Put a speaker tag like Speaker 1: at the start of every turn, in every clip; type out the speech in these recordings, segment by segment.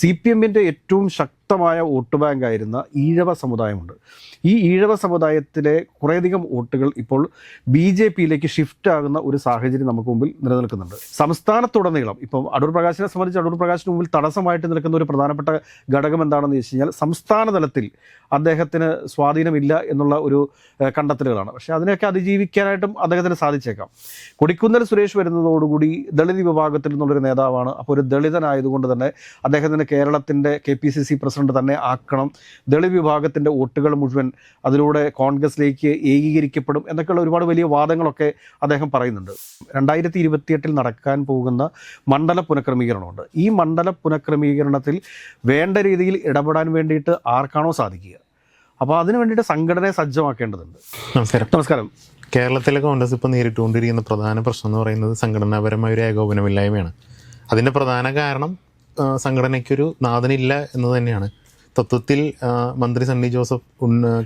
Speaker 1: CPMന്റെ ഏറ്റവും ശക്തമായ വോട്ട് ബാങ്കായിരുന്ന ഈഴവ സമുദായമുണ്ട്. ഈ ഈഴവ സമുദായത്തിലെ കുറേയധികം വോട്ടുകൾ ഇപ്പോൾ BJPയിലേക്ക് ഷിഫ്റ്റ് ആകുന്ന ഒരു സാഹചര്യം നമുക്ക് മുമ്പിൽ നിലനിൽക്കുന്നുണ്ട്. സംസ്ഥാനത്തുടനീളം ഇപ്പം അടൂർ പ്രകാശിനെ സംബന്ധിച്ച് അടൂർ പ്രകാശിന് മുമ്പിൽ തടസ്സമായിട്ട് നിൽക്കുന്ന ഒരു പ്രധാനപ്പെട്ട ഘടകം എന്താണെന്ന് വെച്ച് കഴിഞ്ഞാൽ സംസ്ഥാന തലത്തിൽ അദ്ദേഹത്തിന് സ്വാധീനമില്ല എന്നുള്ള ഒരു കണ്ടെത്തലുകളാണ്. പക്ഷേ അതിനെയൊക്കെ അതിജീവിക്കാനായിട്ടും അദ്ദേഹത്തിന് സാധിച്ചേക്കാം. കൊടിക്കുന്നിൽ സുരേഷ് വരുന്നതോടുകൂടി ദളിത് വിഭാഗത്തിൽ നിന്നുള്ളൊരു നേതാവാണ്. അപ്പോൾ ഒരു ദളിതനായതുകൊണ്ട് തന്നെ അദ്ദേഹത്തിന് കേരളത്തിൻ്റെ KPCC പ്രസിഡന്റ് തന്നെ ആക്കണം, ദളിത് വിഭാഗത്തിൻ്റെ വോട്ടുകൾ മുഴുവൻ അതിലൂടെ കോൺഗ്രസിലേക്ക് ഏകീകരിക്കപ്പെടും എന്നൊക്കെയുള്ള ഒരുപാട് വലിയ വാദങ്ങളൊക്കെ അദ്ദേഹം പറയുന്നുണ്ട്. 2028 നടക്കാൻ പോകുന്ന മണ്ഡല പുനഃക്രമീകരണമുണ്ട്. ഈ മണ്ഡല പുനഃക്രമീകരണത്തിൽ വേണ്ട രീതിയിൽ ഇടപെടാൻ വേണ്ടിയിട്ട് ആർക്കാണോ സാധിക്കുക, അപ്പോൾ അതിനു വേണ്ടിയിട്ട് സംഘടനയെ സജ്ജമാക്കേണ്ടതുണ്ട്. നമസ്കാരം.
Speaker 2: കേരളത്തിലെ കോൺഗ്രസ് ഇപ്പോൾ നേരിട്ടുകൊണ്ടിരിക്കുന്ന പ്രധാന പ്രശ്നം എന്ന് പറയുന്നത് സംഘടനാപരമായ ഒരു ഏകോപനമില്ലായ്മയാണ്. അതിൻ്റെ പ്രധാന കാരണം സംഘടനയ്ക്കൊരു നാഥനില്ല എന്ന് തന്നെയാണ്. തത്വത്തിൽ മന്ത്രി സണ്ണി ജോസഫ്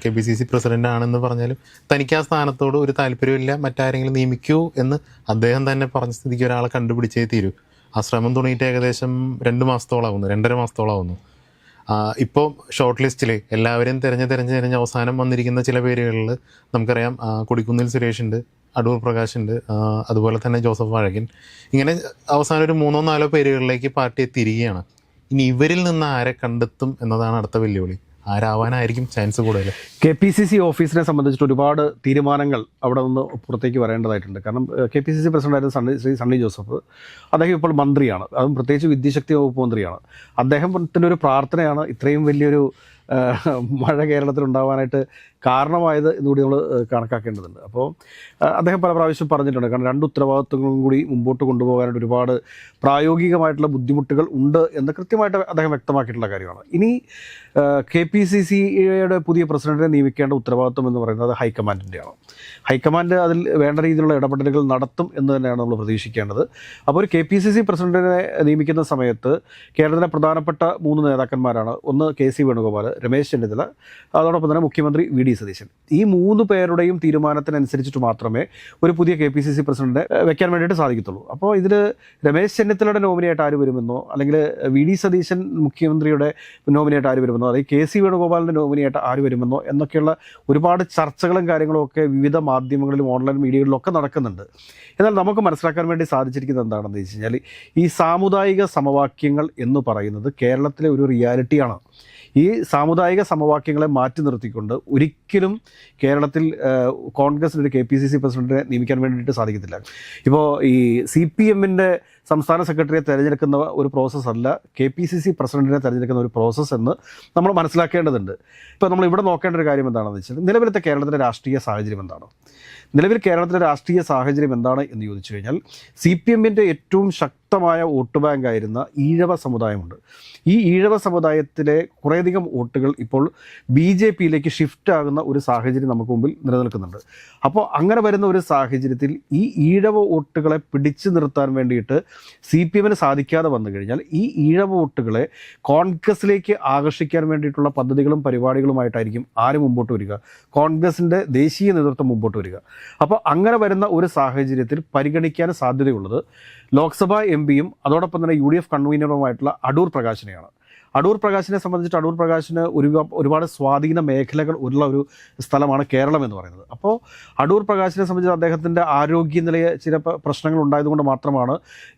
Speaker 2: KPCC പ്രസിഡന്റ് ആണെന്ന് പറഞ്ഞാലും തനിക്ക് ആ സ്ഥാനത്തോട് ഒരു താല്പര്യമില്ല, മറ്റാരെങ്കിലും നിയമിക്കൂ എന്ന് അദ്ദേഹം തന്നെ പറഞ്ഞ സ്ഥിതിക്ക് ഒരാളെ കണ്ടുപിടിച്ചേ തീരൂ. ആ ശ്രമം തുടങ്ങിയിട്ട് ഏകദേശം 2 മാസത്തോളാവുന്നു, 2.5 മാസത്തോളാവുന്നു. ഇപ്പോൾ ഷോർട്ട് ലിസ്റ്റിൽ എല്ലാവരും തിരഞ്ഞ് അവസാനം വന്നിരിക്കുന്ന ചില പേരുകളിൽ നമുക്കറിയാം കൊടിക്കുന്നിൽ സുരേഷുണ്ട്, അടൂർ പ്രകാശുണ്ട്, അതുപോലെ തന്നെ ജോസഫ് വാഴക്കൻ. ഇങ്ങനെ അവസാനം ഒരു 3-4 പേരുകളിലേക്ക് പാർട്ടി എത്തിയിരിക്കുകയാണ്. ഇനി ഇവരിൽ നിന്ന് ആരെ കണ്ടെത്തും എന്നതാണ് അടുത്ത വെല്ലുവിളി. ആരാവാനായിരിക്കും ചാൻസ് കൂടുതൽ?
Speaker 1: KPCC ഓഫീസിനെ സംബന്ധിച്ചിട്ട് ഒരുപാട് തീരുമാനങ്ങൾ അവിടെ നിന്ന് പുറത്തേക്ക് വരേണ്ടതായിട്ടുണ്ട്. കാരണം KPCC പ്രസിഡന്റായിരുന്ന ശ്രീ സണ്ണി ജോസഫ് അദ്ദേഹം ഇപ്പോൾ മന്ത്രിയാണ്, അതും പ്രത്യേകിച്ച് വിദ്യാശക്തി വകുപ്പ് മന്ത്രിയാണ്. അദ്ദേഹത്തിൻ്റെ ഒരു പ്രാർത്ഥനയാണ് ഇത്രയും വലിയൊരു മഴ കേരളത്തിൽ ഉണ്ടാവാനായിട്ട് കാരണമായത് എന്നുകൂടി നമ്മൾ കണക്കാക്കേണ്ടതുണ്ട്. അപ്പോൾ അദ്ദേഹം പല പ്രാവശ്യം പറഞ്ഞിട്ടുണ്ട്, കാരണം 2 ഉത്തരവാദിത്വങ്ങളും കൂടി മുമ്പോട്ട് കൊണ്ടുപോകാനായിട്ട് ഒരുപാട് പ്രായോഗികമായിട്ടുള്ള ബുദ്ധിമുട്ടുകൾ ഉണ്ട് എന്ന് കൃത്യമായിട്ട് അദ്ദേഹം വ്യക്തമാക്കിയിട്ടുള്ള കാര്യമാണ്. ഇനി KPCCയുടെ പുതിയ പ്രസിഡന്റിനെ നിയമിക്കേണ്ട ഉത്തരവാദിത്വം എന്ന് പറയുന്നത് ഹൈക്കമാൻഡിൻ്റെയാണ്. ഹൈക്കമാൻഡ് അതിൽ വേണ്ട രീതിയിലുള്ള ഇടപെടലുകൾ നടത്തും എന്ന് തന്നെയാണ് നമ്മൾ പ്രതീക്ഷിക്കേണ്ടത്. അപ്പോൾ ഒരു KPCC പ്രസിഡന്റിനെ നിയമിക്കുന്ന സമയത്ത് കേരളത്തിലെ പ്രധാനപ്പെട്ട 3 നേതാക്കന്മാരാണ്. ഒന്ന് KC വേണുഗോപാൽ, രമേശ് ചെന്നിത്തല, അതോടൊപ്പം തന്നെ മുഖ്യമന്ത്രി VD സതീശൻ. ഈ 3 പേരുടെയും തീരുമാനത്തിനനുസരിച്ചിട്ട് മാത്രമേ ഒരു പുതിയ KPCC പ്രസിഡന്റിനെ വെക്കാൻ വേണ്ടിയിട്ട് സാധിക്കത്തുള്ളൂ. അപ്പോൾ ഇതിൽ രമേശ് ചെന്നിത്തലയുടെ നോമിനിയായിട്ട് ആര് വരുമെന്നോ, അല്ലെങ്കിൽ VD സതീശൻ മുഖ്യമന്ത്രിയുടെ നോമിനിയായിട്ട് ആര് വരുമെന്നോ, അല്ലെങ്കിൽ KC വേണുഗോപാലിൻ്റെ നോമിനിയായിട്ട് ആര് വരുമെന്നോ എന്നൊക്കെയുള്ള ഒരുപാട് ചർച്ചകളും കാര്യങ്ങളും ഒക്കെ വിവിധ മാധ്യമങ്ങളിലും ഓൺലൈൻ മീഡിയകളിലും ഒക്കെ നടക്കുന്നുണ്ട്. എന്നാൽ നമുക്ക് മനസ്സിലാക്കാൻ വേണ്ടി സാധിച്ചിരിക്കുന്നത് എന്താണെന്ന് വെച്ച് കഴിഞ്ഞാൽ ഈ സാമുദായിക സമവാക്യങ്ങൾ എന്ന് പറയുന്നത് കേരളത്തിലെ ഒരു റിയാലിറ്റിയാണ്. ഈ സാമുദായിക സമവാക്യങ്ങളെ മാറ്റി നിർത്തിക്കൊണ്ട് ഒരിക്കലും കേരളത്തിൽ കോൺഗ്രസിന് ഒരു KPCC പ്രസിഡന്റിനെ നിയമിക്കാൻ വേണ്ടിയിട്ട് സാധിക്കത്തില്ല. ഇപ്പോൾ ഈ CPMന്റെ സംസ്ഥാന സെക്രട്ടറിയെ തിരഞ്ഞെടുക്കുന്ന ഒരു പ്രോസസ്സല്ല KPCC പ്രസിഡന്റിനെ തിരഞ്ഞെടുക്കുന്ന ഒരു പ്രോസസ്സ് എന്ന് നമ്മൾ മനസ്സിലാക്കേണ്ടതുണ്ട്. ഇപ്പോൾ നമ്മൾ ഇവിടെ നോക്കേണ്ട ഒരു കാര്യം എന്താണെന്ന് വെച്ചാൽ നിലവിലത്തെ കേരളത്തിലെ രാഷ്ട്രീയ സാഹചര്യം എന്താണ്? നിലവിൽ കേരളത്തിലെ രാഷ്ട്രീയ സാഹചര്യം എന്താണ് എന്ന് ചോദിച്ചു കഴിഞ്ഞാൽ CPMന്റെ ഏറ്റവും ശക്തമായ വോട്ട് ബാങ്കായിരുന്ന ഈഴവ സമുദായമുണ്ട്. ഈ ഈഴവ സമുദായത്തിലെ കുറേയധികം വോട്ടുകൾ ഇപ്പോൾ BJPയിലേക്ക് ഷിഫ്റ്റ് ആകുന്ന ഒരു സാഹചര്യം നമുക്ക് മുമ്പിൽ നിലനിൽക്കുന്നുണ്ട്. അപ്പോൾ അങ്ങനെ വരുന്ന ഒരു സാഹചര്യത്തിൽ ഈ ഈഴവ വോട്ടുകളെ പിടിച്ചു നിർത്താൻ വേണ്ടിയിട്ട് CPMന് സാധിക്കാതെ വന്നു കഴിഞ്ഞാൽ ഈ ഈഴവ വോട്ടുകളെ കോൺഗ്രസിലേക്ക് ആകർഷിക്കാൻ വേണ്ടിയിട്ടുള്ള പദ്ധതികളും പരിപാടികളുമായിട്ടായിരിക്കും ആര് മുമ്പോട്ട് വരിക? കോൺഗ്രസിൻ്റെ ദേശീയ നേതൃത്വം മുമ്പോട്ട് വരിക. അപ്പോൾ അങ്ങനെ വരുന്ന ഒരു സാഹചര്യത്തിൽ പരിഗണിക്കാൻ സാധ്യതയുള്ളത് ലോക്സഭാ MPയും അതോടൊപ്പം തന്നെ UDF കൺവീനറുമായിട്ടുള്ള അടൂർ പ്രകാശിനെയാണ്. അടൂർ പ്രകാശിനെ സംബന്ധിച്ചിട്ട് അടൂർ പ്രകാശിന് ഒരുപാട് സ്വാധീന മേഖലകൾ ഉള്ള ഒരു സ്ഥലമാണ് കേരളം എന്ന് പറയുന്നത്. അപ്പോൾ അടൂർ പ്രകാശിനെ സംബന്ധിച്ച് അദ്ദേഹത്തിൻ്റെ ആരോഗ്യനിലയെ ചില പ്രശ്നങ്ങൾ ഉണ്ടായതുകൊണ്ട് മാത്രമാണ്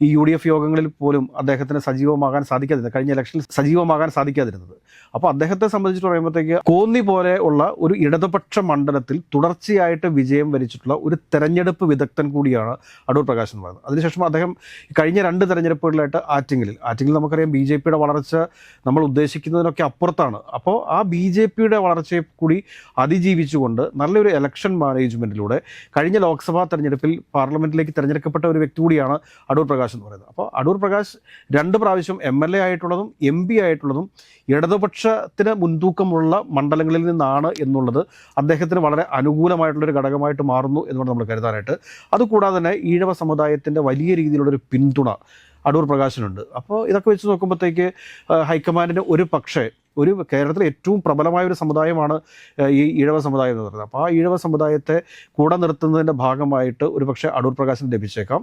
Speaker 1: ഈ UDF യോഗങ്ങളിൽ പോലും അദ്ദേഹത്തിന് സജീവമാകാൻ സാധിക്കാതിരുന്നത്, കഴിഞ്ഞ ഇലക്ഷനിൽ സജീവമാകാൻ സാധിക്കാതിരുന്നത്. അപ്പോൾ അദ്ദേഹത്തെ സംബന്ധിച്ചിട്ട് പറയുമ്പോഴത്തേക്ക് കോന്നി പോലെ ഉള്ള ഒരു ഇടതുപക്ഷ മണ്ഡലത്തിൽ തുടർച്ചയായിട്ട് വിജയം വരിച്ചിട്ടുള്ള ഒരു തെരഞ്ഞെടുപ്പ് വിദഗ്ധൻ കൂടിയാണ് അടൂർ പ്രകാശ് എന്ന് പറയുന്നത്. അതിനുശേഷം അദ്ദേഹം കഴിഞ്ഞ 2 തെരഞ്ഞെടുപ്പുകളിലായിട്ട് ആറ്റിങ്ങിൽ നമുക്കറിയാം BJPയുടെ വളർച്ച നമ്മൾ ഉദ്ദേശിക്കുന്നതിനൊക്കെ അപ്പുറത്താണ്. അപ്പോൾ ആ BJPയുടെ വളർച്ചയെ കൂടി അതിജീവിച്ചുകൊണ്ട് നല്ലൊരു ഇലക്ഷൻ മാനേജ്മെൻറ്റിലൂടെ കഴിഞ്ഞ ലോക്സഭാ തെരഞ്ഞെടുപ്പിൽ പാർലമെൻറ്റിലേക്ക് തിരഞ്ഞെടുക്കപ്പെട്ട ഒരു വ്യക്തി കൂടിയാണ് അടൂർ പ്രകാശ് എന്ന് പറയുന്നത്. അപ്പോൾ അടൂർ പ്രകാശ് 2 പ്രാവശ്യം MLA ആയിട്ടുള്ളതും MP ആയിട്ടുള്ളതും ഇടതുപക്ഷത്തിന് മുൻതൂക്കമുള്ള മണ്ഡലങ്ങളിൽ നിന്നാണ് എന്നുള്ളത് അദ്ദേഹത്തിന് വളരെ അനുകൂലമായിട്ടുള്ളൊരു ഘടകമായിട്ട് മാറുന്നു എന്നുകൊണ്ട് നമ്മൾ കരുതാനായിട്ട്. അതുകൂടാതെ തന്നെ ഈഴവ സമുദായത്തിൻ്റെ വലിയ രീതിയിലുള്ളൊരു പിന്തുണ അടൂർ പ്രകാശിനുണ്ട്. അപ്പോൾ ഇതൊക്കെ വെച്ച് നോക്കുമ്പോഴത്തേക്ക് ഹൈക്കമാൻഡിന് ഒരു പക്ഷേ ഒരു കേരളത്തിലെ ഏറ്റവും പ്രബലമായ ഒരു സമുദായമാണ് ഈ ഈഴവ സമുദായം എന്ന് പറയുന്നത്. അപ്പോൾ ആ ഈഴവ സമുദായത്തെ കൂടെ നിർത്തുന്നതിൻ്റെ ഭാഗമായിട്ട് ഒരുപക്ഷെ അടൂർ പ്രകാശിന് ലഭിച്ചേക്കാം.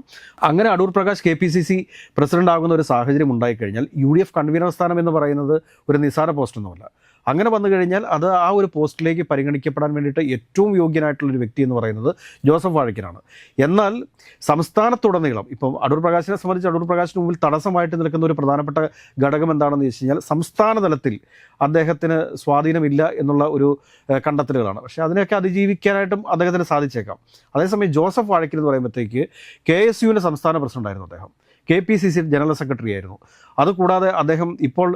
Speaker 1: അങ്ങനെ അടൂർ പ്രകാശ് KPCC പ്രസിഡന്റ് ആകുന്ന ഒരു സാഹചര്യം ഉണ്ടായിക്കഴിഞ്ഞാൽ UDF കൺവീനർ സ്ഥാനം എന്ന് പറയുന്നത് ഒരു നിസ്സാര പോസ്റ്റൊന്നുമല്ല. അങ്ങനെ വന്നു കഴിഞ്ഞാൽ അത് ആ ഒരു പോസ്റ്റിലേക്ക് പരിഗണിക്കപ്പെടാൻ വേണ്ടിയിട്ട് ഏറ്റവും യോഗ്യനായിട്ടുള്ളൊരു വ്യക്തി എന്ന് പറയുന്നത് ജോസഫ് വാഴക്കനാണ്. എന്നാൽ സംസ്ഥാനത്തുടനീളം ഇപ്പം അടൂർ പ്രകാശിനെ സംബന്ധിച്ച് അടൂർ പ്രകാശിന് മുമ്പിൽ തടസ്സമായിട്ട് നിൽക്കുന്ന ഒരു പ്രധാനപ്പെട്ട ഘടകം എന്താണെന്ന് വെച്ച് കഴിഞ്ഞാൽ സംസ്ഥാന തലത്തിൽ അദ്ദേഹത്തിന് സ്വാധീനമില്ല എന്നുള്ള ഒരു കണ്ടെത്തലുകളാണ്. പക്ഷേ അതിനെയൊക്കെ അതിജീവിക്കാനായിട്ടും അദ്ദേഹത്തിന് സാധിച്ചേക്കാം. അതേസമയം ജോസഫ് വാഴക്കൻ എന്ന് പറയുമ്പോഴത്തേക്ക് KSUവിൻ്റെ സംസ്ഥാന പ്രസിഡന്റായിരുന്നു അദ്ദേഹം. KPCC ജനറൽ സെക്രട്ടറി ആയിരുന്നു. അതുകൂടാതെ അദ്ദേഹം ഇപ്പോൾ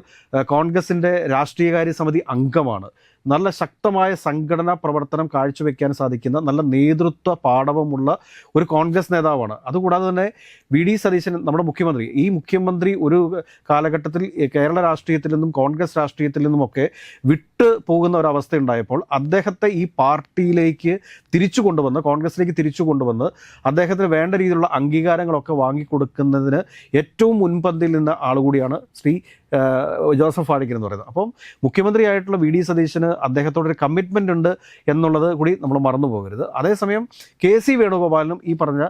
Speaker 1: കോൺഗ്രസിൻ്റെ രാഷ്ട്രീയകാര്യ സമിതി അംഗമാണ്. നല്ല ശക്തമായ സംഘടനാ പ്രവർത്തനം കാഴ്ചവെക്കാൻ സാധിക്കുന്ന നല്ല നേതൃത്വ പാടവമുള്ള ഒരു കോൺഗ്രസ് നേതാവാണ്. അതുകൂടാതെ തന്നെ VD സതീശൻ നമ്മുടെ മുഖ്യമന്ത്രി, ഈ മുഖ്യമന്ത്രി ഒരു കാലഘട്ടത്തിൽ കേരള രാഷ്ട്രീയത്തിൽ നിന്നും കോൺഗ്രസ് രാഷ്ട്രീയത്തിൽ നിന്നുമൊക്കെ വിട്ട് പോകുന്ന ഒരവസ്ഥ ഉണ്ടായപ്പോൾ അദ്ദേഹത്തെ ഈ പാർട്ടിയിലേക്ക് തിരിച്ചു കൊണ്ടുവന്ന് കോൺഗ്രസിലേക്ക് തിരിച്ചു കൊണ്ടുവന്ന് അദ്ദേഹത്തിന് വേണ്ട രീതിയിലുള്ള അംഗീകാരങ്ങളൊക്കെ വാങ്ങിക്കൊടുക്കുന്നതിന് ഏറ്റവും മുൻപന്തിയിൽ നിന്ന ആളുകൂടിയാണ് ശ്രീ ജോസഫ് വാഴക്കൻ എന്ന് പറയുന്നത്. അപ്പം മുഖ്യമന്ത്രിയായിട്ടുള്ള VD സതീശന് അദ്ദേഹത്തോടൊരു കമ്മിറ്റ്മെൻ്റ് ഉണ്ട് എന്നുള്ളത് കൂടി നമ്മൾ മറന്നു പോകരുത്. അതേസമയം KC വേണുഗോപാലിനും ഈ പറഞ്ഞ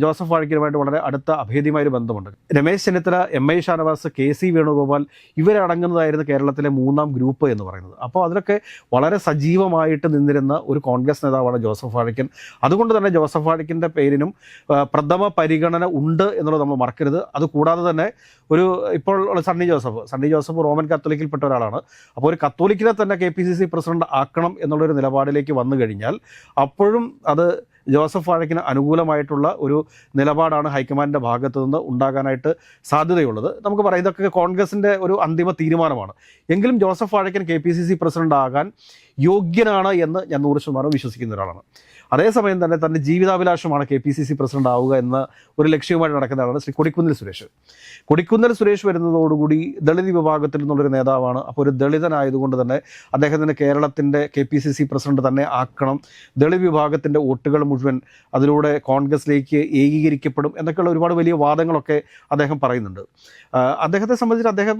Speaker 1: ജോസഫ് വാഴക്കനുമായിട്ട് വളരെ അടുത്ത അഭേദ്യമായൊരു ബന്ധമുണ്ട്. രമേശ് ചെന്നിത്തല, MI ഷാനവാസ്, KC വേണുഗോപാൽ ഇവരടങ്ങുന്നതായിരുന്നു കേരളത്തിലെ 3ാം ഗ്രൂപ്പ് എന്ന് പറയുന്നത്. അപ്പോൾ അതിലൊക്കെ വളരെ സജീവമായിട്ട് നിന്നിരുന്ന ഒരു കോൺഗ്രസ് നേതാവാണ് ജോസഫ് വാഴക്കൻ. അതുകൊണ്ട് തന്നെ ജോസഫ് വാഴക്കൻ്റെ പേരിനും പ്രഥമ പരിഗണന ഉണ്ട് എന്നുള്ളത് നമ്മൾ മറക്കരുത്. അതുകൂടാതെ തന്നെ ഒരു ഇപ്പോൾ ഉള്ള സണ്ണി ജോസഫ് റോമൻ കത്തോലിക്കിൽപ്പെട്ട ഒരാളാണ്. അപ്പോൾ ഒരു കത്തോലിക്കിനെ തന്നെ KPCC പ്രസിഡന്റ് ആക്കണം എന്നുള്ളൊരു നിലപാടിലേക്ക് വന്നു കഴിഞ്ഞാൽ അപ്പോഴും അത് ജോസഫ് വാഴക്കിന് അനുകൂലമായിട്ടുള്ള ഒരു നിലപാടാണ് ഹൈക്കമാൻഡിൻ്റെ ഭാഗത്തു നിന്ന് ഉണ്ടാകാനായിട്ട് സാധ്യതയുള്ളത്. നമുക്ക് പറയാം ഇതൊക്കെ കോൺഗ്രസിൻ്റെ ഒരു അന്തിമ തീരുമാനമാണ്. എങ്കിലും ജോസഫ് വാഴക്കൻ KPCC പ്രസിഡന്റ് ആകാൻ യോഗ്യനാണ് എന്ന് ഞാൻ 100% വിശ്വസിക്കുന്ന ഒരാളാണ്. അതേസമയം തന്നെ തൻ്റെ ജീവിതാഭിലാഷമാണ് KPCC പ്രസിഡന്റ് ആവുക എന്ന ഒരു ലക്ഷ്യവുമായിട്ട് നടക്കുന്ന ആളാണ് ശ്രീ കൊടിക്കുന്നിൽ സുരേഷ് വരുന്നതോടുകൂടി ദളിത് വിഭാഗത്തിൽ നിന്നുള്ളൊരു നേതാവാണ്. അപ്പോൾ ഒരു ദളിതനായതുകൊണ്ട് തന്നെ അദ്ദേഹത്തിന് കേരളത്തിൻ്റെ KPCC പ്രസിഡന്റ് തന്നെ ആക്കണം, ദളിത് വിഭാഗത്തിൻ്റെ വോട്ടുകൾ മുഴുവൻ അതിലൂടെ കോൺഗ്രസിലേക്ക് ഏകീകരിക്കപ്പെടും എന്നൊക്കെയുള്ള ഒരുപാട് വലിയ വാദങ്ങളൊക്കെ അദ്ദേഹം പറയുന്നുണ്ട്. അദ്ദേഹത്തെ സംബന്ധിച്ച് അദ്ദേഹം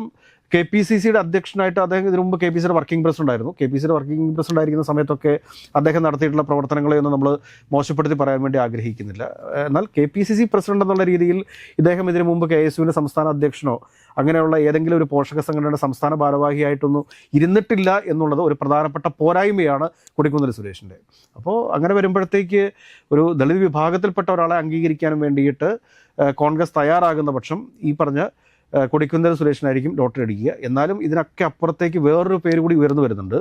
Speaker 1: KPCCയുടെ അധ്യക്ഷനായിട്ട് അദ്ദേഹം ഇതിനു മുമ്പ് KPCCയുടെ വർക്കിംഗ് പ്രസിഡന്റ് ആയിരുന്നു. KPCCയുടെ വർക്കിംഗ് പ്രസിഡന്റ് ആയിരിക്കുന്ന സമയത്തൊക്കെ അദ്ദേഹം നടത്തിയിട്ടുള്ള പ്രവർത്തനങ്ങളെയൊന്നും നമ്മൾ മോശപ്പെടുത്തി പറയാൻ വേണ്ടി ആഗ്രഹിക്കുന്നില്ല. എന്നാൽ KPCC പ്രസിഡന്റ് എന്നുള്ള രീതിയിൽ ഇദ്ദേഹം ഇതിനു മുമ്പ് KSUവിൻ്റെ സംസ്ഥാന അധ്യക്ഷനോ അങ്ങനെയുള്ള ഏതെങ്കിലും ഒരു പോഷക സംഘടനയുടെ സംസ്ഥാന ഭാരവാഹിയായിട്ടൊന്നും ഇരുന്നിട്ടില്ല എന്നുള്ളത് ഒരു പ്രധാനപ്പെട്ട പോരായ്മയാണ് കൊടിക്കുന്നിൽ സുരേഷിൻ്റെ. അപ്പോൾ അങ്ങനെ വരുമ്പോഴത്തേക്ക് ഒരു ദളിത് വിഭാഗത്തിൽപ്പെട്ട ഒരാളെ അംഗീകരിക്കാനും വേണ്ടിയിട്ട് കോൺഗ്രസ് തയ്യാറാകുന്ന പക്ഷം ഈ പറഞ്ഞ കൊടിക്കുന്നിൽ സുരേഷിനായിരിക്കും ലോട്ടറി അടിക്കുക. എന്നാലും ഇതിനൊക്കെ അപ്പുറത്തേക്ക് വേറൊരു പേര് കൂടി ഉയർന്നു വരുന്നുണ്ട്.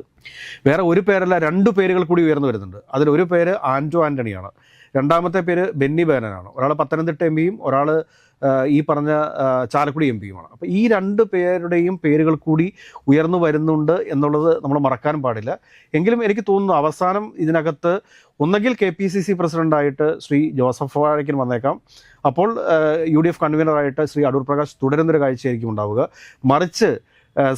Speaker 1: വേറെ ഒരു പേരല്ല, 2 പേരുകൾ കൂടി ഉയർന്നു വരുന്നുണ്ട്. അതിലൊരു പേര് ആൻറ്റോ ആൻ്റണിയാണ്, രണ്ടാമത്തെ പേര് ബെന്നി ബേനനാണ്. ഒരാൾ പത്തനംതിട്ട MPയും ഒരാൾ ഈ പറഞ്ഞ ചാലക്കുടി MPയുമാണ്. അപ്പോൾ ഈ 2 പേരുടെയും പേരുകൾ കൂടി ഉയർന്നു വരുന്നുണ്ട് എന്നുള്ളത് നമ്മൾ മറക്കാൻ പാടില്ല. എങ്കിലും എനിക്ക് തോന്നുന്നു അവസാനം ഇതിനകത്ത് ഒന്നെങ്കിൽ KPCC പ്രസിഡന്റായിട്ട് ശ്രീ ജോസഫ് വാഴക്കൻ വന്നേക്കാം, അപ്പോൾ UDF കൺവീനറായിട്ട് ശ്രീ അടൂർ പ്രകാശ് തുടരുന്നൊരു കാഴ്ചയായിരിക്കും ഉണ്ടാവുക. മറിച്ച്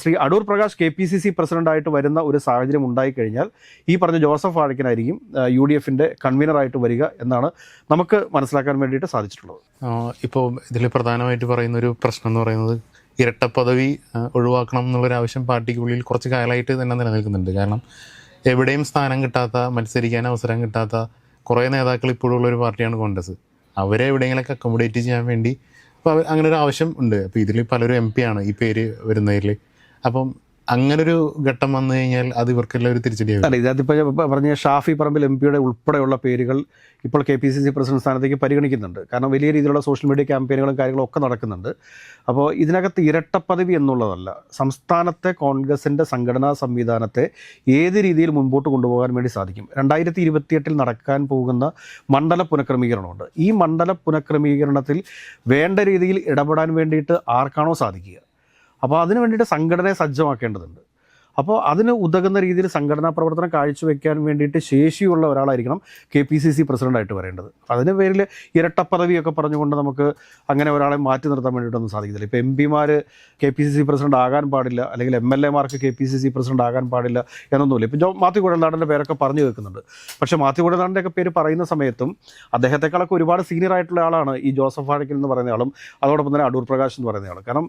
Speaker 1: ശ്രീ അടൂർ പ്രകാശ് KPCC പ്രസിഡന്റായിട്ട് വരുന്ന ഒരു സാഹചര്യം ഉണ്ടായിക്കഴിഞ്ഞാൽ ഈ പറഞ്ഞ ജോസഫ് വാഴക്കനായിരിക്കും UDFൻ്റെ കൺവീനറായിട്ട് വരിക എന്നാണ് നമുക്ക് മനസ്സിലാക്കാൻ വേണ്ടിയിട്ട് സാധിച്ചിട്ടുള്ളത്.
Speaker 2: ഇപ്പോൾ ഇതിൽ പ്രധാനമായിട്ട് പറയുന്നൊരു പ്രശ്നം എന്ന് പറയുന്നത് ഇരട്ട പദവി ഒഴിവാക്കണം എന്നുള്ളൊരു ആവശ്യം പാർട്ടിക്കുള്ളിൽ കുറച്ച് കാലമായിട്ട് തന്നെ നിലനിൽക്കുന്നുണ്ട്. കാരണം എവിടെയും സ്ഥാനം കിട്ടാത്ത, മത്സരിക്കാൻ അവസരം കിട്ടാത്ത കുറേ നേതാക്കൾ ഇപ്പോഴും ഉള്ളൊരു പാർട്ടിയാണ് കോൺഗ്രസ്. അവരെ എവിടെയെങ്കിലൊക്കെ അക്കോമഡേറ്റ് ചെയ്യാൻ വേണ്ടി അപ്പോൾ അങ്ങനെ ഒരു ആവശ്യം ഉണ്ട്. അപ്പോൾ ഇതിൽ പലരും MP ആണ് ഈ പേര് വരുന്നതിൽ. അപ്പം അങ്ങനൊരു ഘട്ടം വന്നു കഴിഞ്ഞാൽ അത് ഇവർക്കെല്ലാം ഒരു തിരിച്ചടിയാകും.
Speaker 1: അല്ല, ഇതിപ്പോൾ പറഞ്ഞ ഷാഫി പറമ്പിൽ MPയുടെ ഉൾപ്പെടെയുള്ള പേരുകൾ ഇപ്പോൾ KPCC പ്രസിഡന്റ് സ്ഥാനത്തേക്ക് പരിഗണിക്കുന്നുണ്ട്. കാരണം വലിയ രീതിയിലുള്ള സോഷ്യൽ മീഡിയ ക്യാമ്പയിനുകളും കാര്യങ്ങളും ഒക്കെ നടക്കുന്നുണ്ട്. അപ്പോൾ ഇതിനകത്ത് ഇരട്ടപ്പദവി എന്നുള്ളതല്ല, സംസ്ഥാനത്തെ കോൺഗ്രസിൻ്റെ സംഘടനാ സംവിധാനത്തെ ഏത് രീതിയിൽ മുൻപോട്ട് കൊണ്ടുപോകാൻ വേണ്ടി സാധിക്കും. 2028 നടക്കാൻ പോകുന്ന മണ്ഡല പുനഃക്രമീകരണമുണ്ട്. ഈ മണ്ഡല പുനഃക്രമീകരണത്തിൽ വേണ്ട രീതിയിൽ ഇടപെടാൻ വേണ്ടിയിട്ട് ആർക്കാണോ സാധിക്കുക, അപ്പോൾ അതിനു വേണ്ടിയിട്ട് സംഘടനയെ സജ്ജമാക്കേണ്ടതുണ്ട്. അപ്പോൾ അതിന് ഉതകുന്ന രീതിയിൽ സംഘടനാ പ്രവർത്തനം കാഴ്ചവെക്കാൻ വേണ്ടിയിട്ട് ശേഷിയുള്ള ഒരാളായിരിക്കണം KPCC പ്രസിഡൻ്റായിട്ട് വരേണ്ടത്. അതിന് പേരിൽ ഇരട്ടപ്പദവിയൊക്കെ പറഞ്ഞുകൊണ്ട് നമുക്ക് അങ്ങനെ ഒരാളെ മാറ്റി നിർത്താൻ വേണ്ടിയിട്ടൊന്നും സാധിക്കത്തില്ല. ഇപ്പോൾ MP-മാർ KPCC പ്രസിഡന്റ് ആകാൻ പാടില്ല, അല്ലെങ്കിൽ MLA-മാർക്ക് KPCC പ്രസിഡന്റ് ആകാൻ പാടില്ല എന്നൊന്നുമില്ല. ഇപ്പോൾ മാത്യു കുഴൽനാടൻ്റെ പേരൊക്കെ പറഞ്ഞു കേൾക്കുന്നുണ്ട്. പക്ഷേ മാത്യു കുഴൽനാടൻ്റെ ഒക്കെ പേര് പറയുന്ന സമയത്തും അദ്ദേഹത്തെക്കാളൊക്കെ ഒരുപാട് സീനിയർ ആയിട്ടുള്ള ആളാണ് ഈ ജോസഫ് വാഴക്കൽ എന്ന് പറയുന്ന ആളും അതോടൊപ്പം തന്നെ അടൂർ പ്രകാശ് എന്ന് പറയുന്ന ആൾ. കാരണം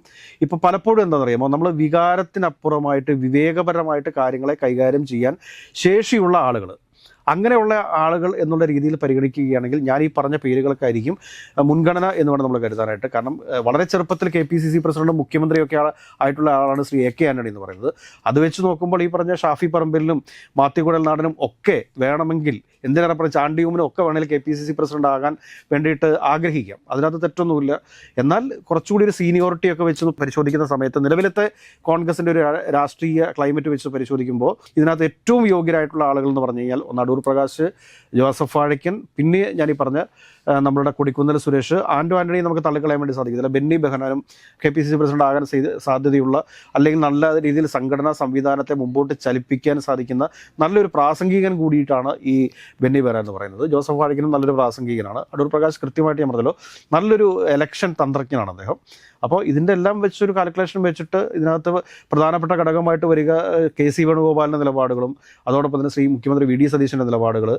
Speaker 1: ഇപ്പോൾ പലപ്പോഴും എന്താണെന്ന് അറിയാമോ, നമ്മൾ വികാരത്തിനപ്പുറമായിട്ട് വിവേകപരമായിട്ട് കാര്യങ്ങളെ കൈകാര്യം ചെയ്യാൻ ശേഷിയുള്ള ആളുകൾ, അങ്ങനെയുള്ള ആളുകൾ എന്നുള്ള രീതിയിൽ പരിഗണിക്കുകയാണെങ്കിൽ ഞാൻ ഈ പറഞ്ഞ പേരുകൾക്കായിരിക്കും മുൻഗണന എന്ന് വേണം നമ്മൾ കരുതാനായിട്ട്. കാരണം വളരെ ചെറുപ്പത്തിൽ KPCC പ്രസിഡന്റും മുഖ്യമന്ത്രിയൊക്കെ ആയിട്ടുള്ള ആളാണ് ശ്രീ AK ആന്റണി എന്ന് പറയുന്നത്. അത് വെച്ച് നോക്കുമ്പോൾ ഈ പറഞ്ഞ ഷാഫി പറമ്പിലിനും മാത്യു കുഴൽനാടനും ഒക്കെ വേണമെങ്കിൽ, എന്തിനേറെ പറഞ്ഞ ചാണ്ടിയുമിനും ഒക്കെ വേണമെങ്കിൽ KPCC പ്രസിഡന്റ് ആകാൻ വേണ്ടിയിട്ട് ആഗ്രഹിക്കാം. അതിനകത്ത് തെറ്റൊന്നുമില്ല. എന്നാൽ കുറച്ചുകൂടി ഒരു സീനിയോറിറ്റി ഒക്കെ വെച്ച് പരിശോധിക്കുന്ന സമയത്ത് നിലവിലത്തെ കോൺഗ്രസിൻ്റെ ഒരു രാഷ്ട്രീയ ക്ലൈമറ്റ് വെച്ച് പരിശോധിക്കുമ്പോൾ ഇതിനകത്ത് ഏറ്റവും യോഗ്യരായിട്ടുള്ള ആളുകൾ എന്ന് പറഞ്ഞു കഴിഞ്ഞാൽ ഒന്ന് അടൂർ പ്രകാശ്, ജോസഫ് വാഴക്കൻ, പിന്നെ ഞാനീ പറഞ്ഞ നമ്മളുടെ കൊടിക്കുന്നിൽ സുരേഷ്, ആന്റണി നമുക്ക് തള്ളിക്കളയാൻ വേണ്ടി സാധിക്കത്തില്ല. ബെന്നി ബെഹനാനും KPCC പ്രസിഡന്റ് ആകാൻ സാധ്യതയുള്ള, അല്ലെങ്കിൽ നല്ല രീതിയിൽ സംഘടനാ സംവിധാനത്തെ മുമ്പോട്ട് ചലിപ്പിക്കാൻ സാധിക്കുന്ന നല്ലൊരു പ്രാസംഗികൻ കൂടിയിട്ടാണ് ഈ ബെന്നി ബെഹനാൻ എന്ന് പറയുന്നത്. ജോസഫ് വാഴക്കനും നല്ലൊരു പ്രാസംഗികനാണ്. അടൂർ പ്രകാശ് കൃത്യമായിട്ട് ഞാൻ പറഞ്ഞല്ലോ നല്ലൊരു ഇലക്ഷൻ തന്ത്രജ്ഞനാണ് അദ്ദേഹം. അപ്പോൾ ഇതിൻ്റെ എല്ലാം വെച്ചൊരു കാൽക്കുലേഷൻ വെച്ചിട്ട് ഇതിനകത്ത് പ്രധാനപ്പെട്ട ഘടകമായിട്ട് വരിക KC വേണുഗോപാലിൻ്റെ നിലപാടുകളും അതോടൊപ്പം തന്നെ മുഖ്യമന്ത്രി VD സതീശൻ്റെ നിലപാടുകൾ,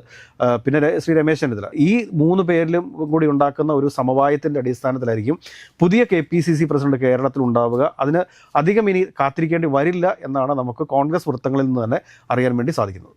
Speaker 1: പിന്നെ ശ്രീ രമേശ് ചെന്നിത്തല, ഈ 3 പേരിലും കൂടി ഉണ്ടാക്കുന്ന ഒരു സമവായത്തിൻ്റെ അടിസ്ഥാനത്തിലായിരിക്കും പുതിയ KPCC പ്രസിഡന്റ് കേരളത്തിൽ ഉണ്ടാവുക. അതിന് അധികം ഇനി കാത്തിരിക്കേണ്ടി വരില്ല എന്നാണ് നമുക്ക് കോൺഗ്രസ് വൃത്തങ്ങളിൽ നിന്ന് തന്നെ അറിയാൻ വേണ്ടി സാധിക്കുന്നത്.